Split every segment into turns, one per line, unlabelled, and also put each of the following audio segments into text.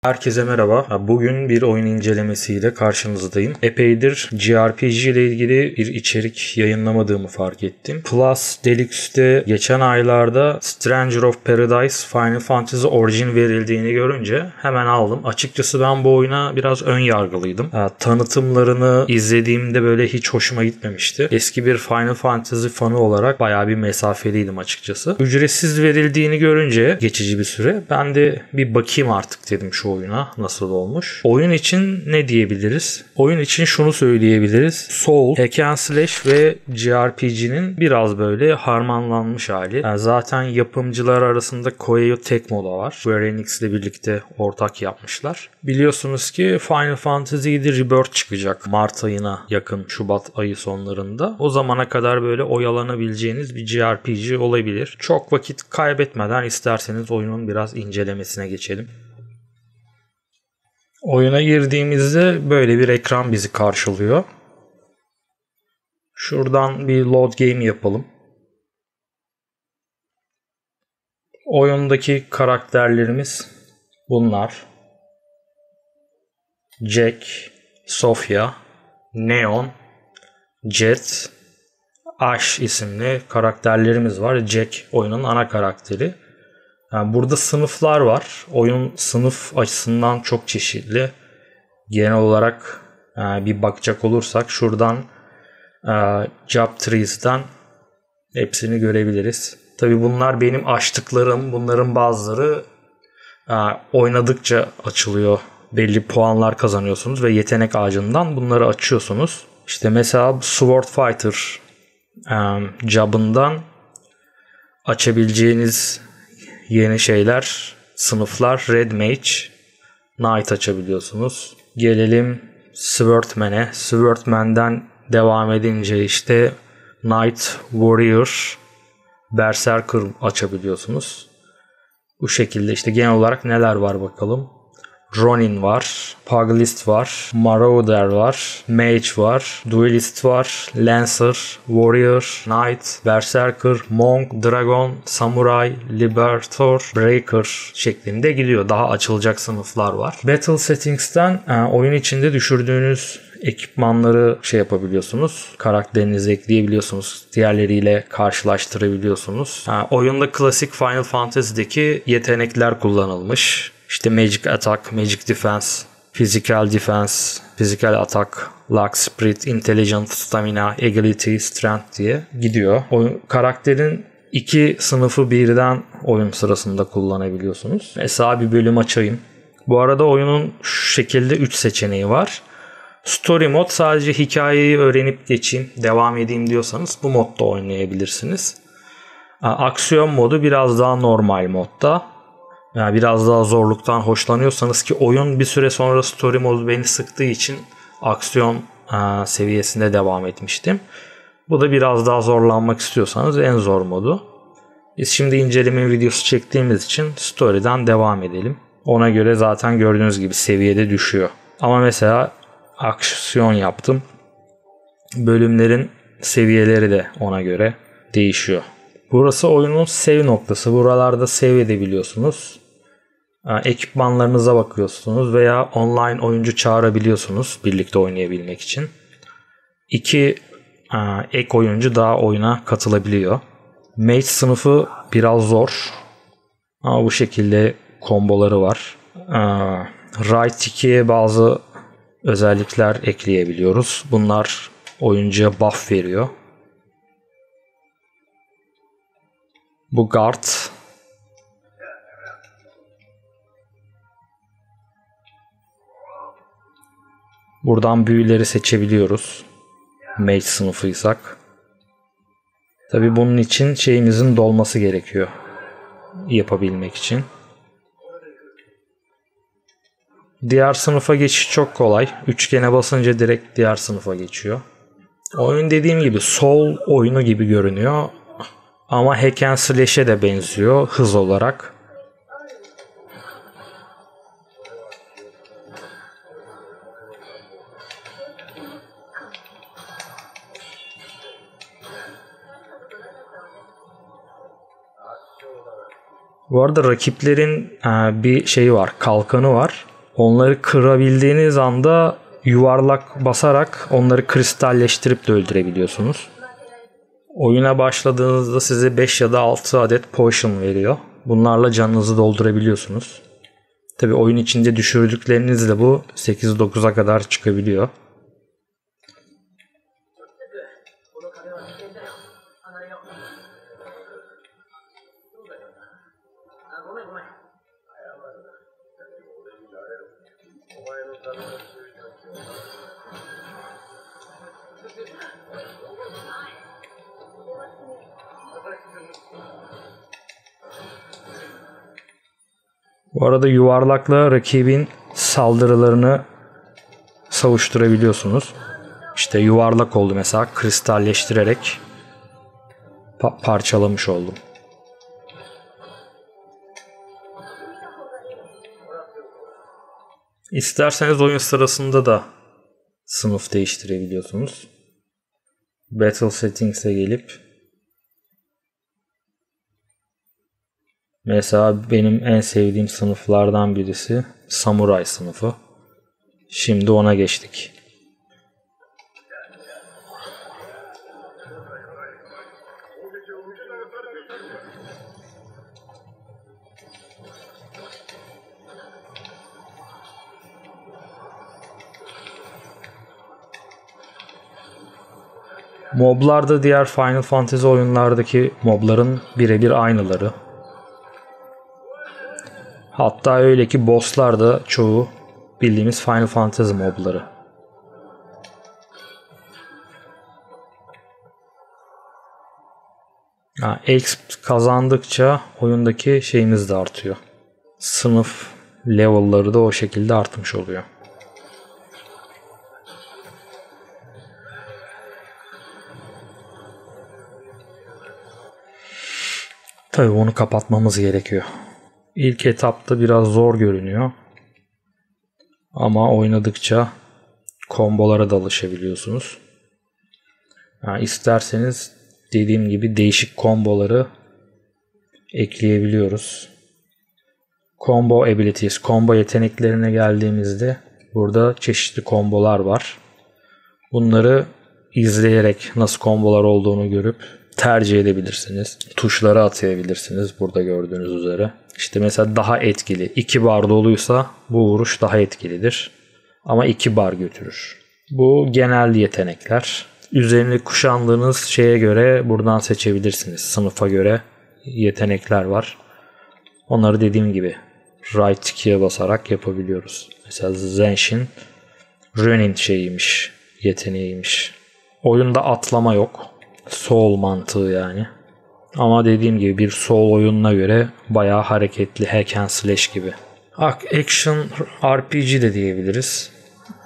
Herkese merhaba. Bugün bir oyun incelemesiyle karşınızdayım. Epeydir JRPG ile ilgili bir içerik yayınlamadığımı fark ettim. Plus Deluxe'de geçen aylarda Stranger of Paradise Final Fantasy Origin verildiğini görünce hemen aldım. Açıkçası ben bu oyuna biraz ön yargılıydım. Tanıtımlarını izlediğimde böyle hiç hoşuma gitmemişti. Eski bir Final Fantasy fanı olarak bayağı bir mesafeliydim açıkçası. Ücretsiz verildiğini görünce geçici bir süre ben de bir bakayım artık dedim şu oyuna nasıl olmuş. Oyun için ne diyebiliriz? Oyun için şunu söyleyebiliriz. Soul, Hack and Slash ve JRPG'nin biraz böyle harmanlanmış hali. Yani zaten yapımcılar arasında Koei Tecmo da var. Square Enix ile birlikte ortak yapmışlar. Biliyorsunuz ki Final Fantasy'de Rebirth çıkacak Mart ayına yakın, Şubat ayı sonlarında. O zamana kadar böyle oyalanabileceğiniz bir JRPG olabilir. Çok vakit kaybetmeden isterseniz oyunun biraz incelemesine geçelim. Oyuna girdiğimizde böyle bir ekran bizi karşılıyor. Şuradan bir load game yapalım. Oyundaki karakterlerimiz bunlar. Jack, Sophia, Neon, Jet, Ash isimli karakterlerimiz var. Jack oyunun ana karakteri. Yani burada sınıflar var. Oyun sınıf açısından çok çeşitli. Genel olarak bir bakacak olursak şuradan Job Trees'den hepsini görebiliriz. Tabii bunlar benim açtıklarım. Bunların bazıları oynadıkça açılıyor. Belli puanlar kazanıyorsunuz ve yetenek ağacından bunları açıyorsunuz. İşte mesela Sword Fighter Job'ından açabileceğiniz yeni şeyler, sınıflar Red Mage, Knight açabiliyorsunuz. Gelelim Swordman'e. Swordman'den devam edince işte Knight, Warrior, Berserker açabiliyorsunuz. Bu şekilde işte genel olarak neler var bakalım. Ronin var, Pugilist var, Marauder var, Mage var, Duelist var, Lancer, Warrior, Knight, Berserker, Monk, Dragon, Samurai, Liberator, Breaker şeklinde gidiyor. Daha açılacak sınıflar var. Battle Settings'ten oyun içinde düşürdüğünüz ekipmanları yapabiliyorsunuz. Karakterinizi ekleyebiliyorsunuz. Diğerleriyle karşılaştırabiliyorsunuz. Oyunda klasik Final Fantasy'deki yetenekler kullanılmış. İşte Magic Attack, Magic Defense, Physical Defense, Physical Attack, Luck, Spirit, Intelligence, Stamina, Agility, Strength diye gidiyor. Karakterin iki sınıfı birden oyun sırasında kullanabiliyorsunuz. Mesela bir bölüm açayım. Bu arada oyunun şu şekilde 3 seçeneği var. Story mod, sadece hikayeyi öğrenip geçeyim, devam edeyim diyorsanız bu modda oynayabilirsiniz. Aksiyon modu biraz daha normal modda. Yani biraz daha zorluktan hoşlanıyorsanız, ki oyun bir süre sonra story modu beni sıktığı için aksiyon seviyesinde devam etmiştim. Bu da biraz daha zorlanmak istiyorsanız en zor modu. Biz şimdi inceleme videosu çektiğimiz için story'den devam edelim. Ona göre zaten gördüğünüz gibi seviyede düşüyor. Ama mesela aksiyon yaptım. Bölümlerin seviyeleri de ona göre değişiyor. Burası oyunun save noktası. Buralarda save edebiliyorsunuz. Ekipmanlarınıza bakıyorsunuz veya online oyuncu çağırabiliyorsunuz birlikte oynayabilmek için. 2 ek oyuncu daha oyuna katılabiliyor. Mage sınıfı biraz zor. Ama bu şekilde komboları var. Right 2'ye bazı özellikler ekleyebiliyoruz. Bunlar oyuncuya buff veriyor. Bu guard. Buradan büyüleri seçebiliyoruz. Mage sınıfıysak. Tabii bunun için şeyimizin dolması gerekiyor. Yapabilmek için. Diğer sınıfa geçiş çok kolay. Üçgene basınca direkt diğer sınıfa geçiyor. Oyun dediğim gibi Soul oyunu gibi görünüyor. Ama Hack and Slash'e de benziyor hız olarak. Bu arada rakiplerin bir şeyi var, kalkanı var. Onları kırabildiğiniz anda yuvarlak basarak onları kristalleştirip de öldürebiliyorsunuz. Oyuna başladığınızda size 5 ya da 6 adet potion veriyor. Bunlarla canınızı doldurabiliyorsunuz. Tabi oyun içinde düşürdüklerinizle bu 8-9'a kadar çıkabiliyor. Bu arada yuvarlakla rakibin saldırılarını savuşturabiliyorsunuz. İşte yuvarlak oldu mesela, kristalleştirerek parçalamış oldum. İsterseniz oyun sırasında da sınıf değiştirebiliyorsunuz. Battle Settings'e gelip mesela benim en sevdiğim sınıflardan birisi Samuray sınıfı. Şimdi ona geçtik. Moblar da diğer Final Fantasy oyunlardaki mobların birebir aynıları. Hatta öyle ki bosslar da çoğu bildiğimiz Final Fantasy mobları. XP kazandıkça oyundaki şeyimiz de artıyor. Sınıf level'ları da o şekilde artmış oluyor. Tabii onu kapatmamız gerekiyor. İlk etapta biraz zor görünüyor. Ama oynadıkça kombolara da alışabiliyorsunuz. İsterseniz dediğim gibi değişik komboları ekleyebiliyoruz. Combo abilities, combo yeteneklerine geldiğimizde burada çeşitli kombolar var. Bunları izleyerek nasıl kombolar olduğunu görüp tercih edebilirsiniz. Tuşları atayabilirsiniz burada gördüğünüz üzere. İşte mesela daha etkili. 2 bar doluysa bu vuruş daha etkilidir. Ama 2 bar götürür. Bu genel yetenekler. Üzerine kuşandığınız şeye göre buradan seçebilirsiniz. Sınıfa göre yetenekler var. Onları dediğim gibi right key'e basarak yapabiliyoruz. Mesela Zenshin Ronin şeyiymiş, yeteneğiymiş. Oyunda atlama yok. Soul mantığı yani. Ama dediğim gibi bir Soul oyununa göre bayağı hareketli, hack and slash gibi. Action RPG de diyebiliriz.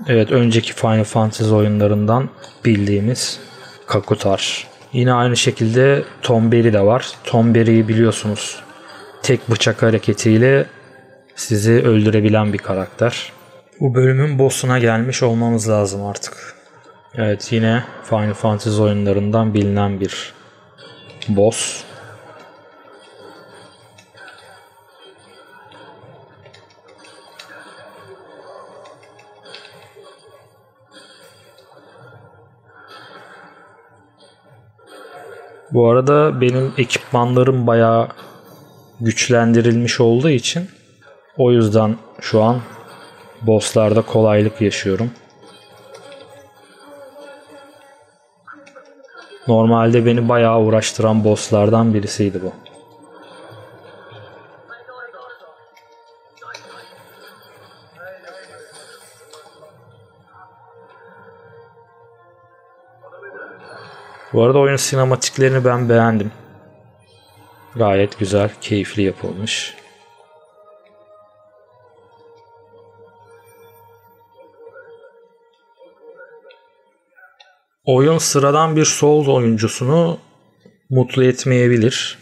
Evet, önceki Final Fantasy oyunlarından bildiğimiz Kakutar. Yine aynı şekilde Tonberry de var. Tonberry'yi biliyorsunuz. Tek bıçak hareketiyle sizi öldürebilen bir karakter. Bu bölümün boss'una gelmiş olmamız lazım artık. Evet, yine Final Fantasy oyunlarından bilinen bir boss. Bu arada benim ekipmanlarım bayağı güçlendirilmiş olduğu için o yüzden şu an bosslarda kolaylık yaşıyorum. Normalde beni bayağı uğraştıran bosslardan birisiydi bu. Bu arada oyun sinematiklerini ben beğendim. Gayet güzel, keyifli yapılmış. Oyun sıradan bir Souls oyuncusunu mutlu etmeyebilir.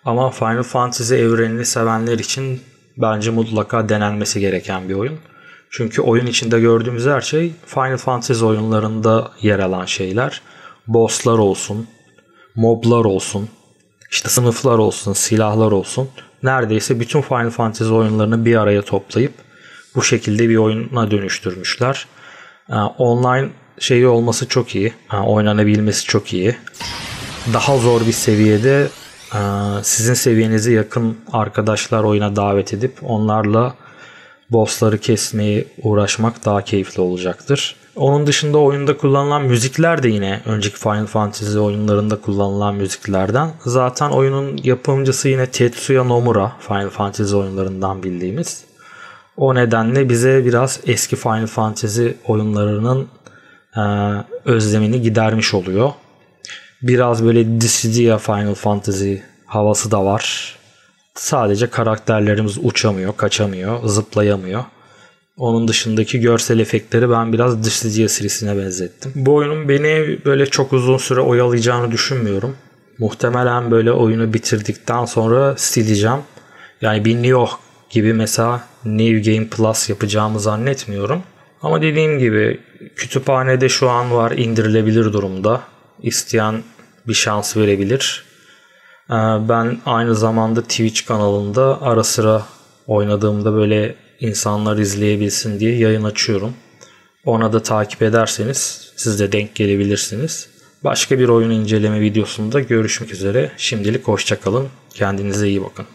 Ama Final Fantasy evrenini sevenler için bence mutlaka denenmesi gereken bir oyun. Çünkü oyun içinde gördüğümüz her şey Final Fantasy oyunlarında yer alan şeyler. Bosslar olsun, moblar olsun, işte sınıflar olsun, silahlar olsun. Neredeyse bütün Final Fantasy oyunlarını bir araya toplayıp bu şekilde bir oyuna dönüştürmüşler. Online şeyi olması çok iyi. Oynanabilmesi çok iyi. Daha zor bir seviyede sizin seviyenize yakın arkadaşlar oyuna davet edip onlarla bossları kesmeyi uğraşmak daha keyifli olacaktır. Onun dışında oyunda kullanılan müzikler de yine önceki Final Fantasy oyunlarında kullanılan müziklerden. Zaten oyunun yapımcısı yine Tetsuya Nomura, Final Fantasy oyunlarından bildiğimiz. O nedenle bize biraz eski Final Fantasy oyunlarının özlemini gidermiş oluyor. Biraz böyle Dissidia Final Fantasy havası da var. Sadece karakterlerimiz uçamıyor, kaçamıyor, zıplayamıyor. Onun dışındaki görsel efektleri ben biraz Dissidia serisine benzettim. Bu oyunun beni böyle çok uzun süre oyalayacağını düşünmüyorum. Muhtemelen böyle oyunu bitirdikten sonra sileceğim. Yani bir New York gibi mesela New Game Plus yapacağımı zannetmiyorum. Ama dediğim gibi kütüphanede şu an var, indirilebilir durumda. İsteyen bir şans verebilir. Ben aynı zamanda Twitch kanalında ara sıra oynadığımda böyle insanlar izleyebilsin diye yayın açıyorum. Ona da takip ederseniz siz de denk gelebilirsiniz. Başka bir oyun inceleme videosunda görüşmek üzere. Şimdilik hoşça kalın. Kendinize iyi bakın.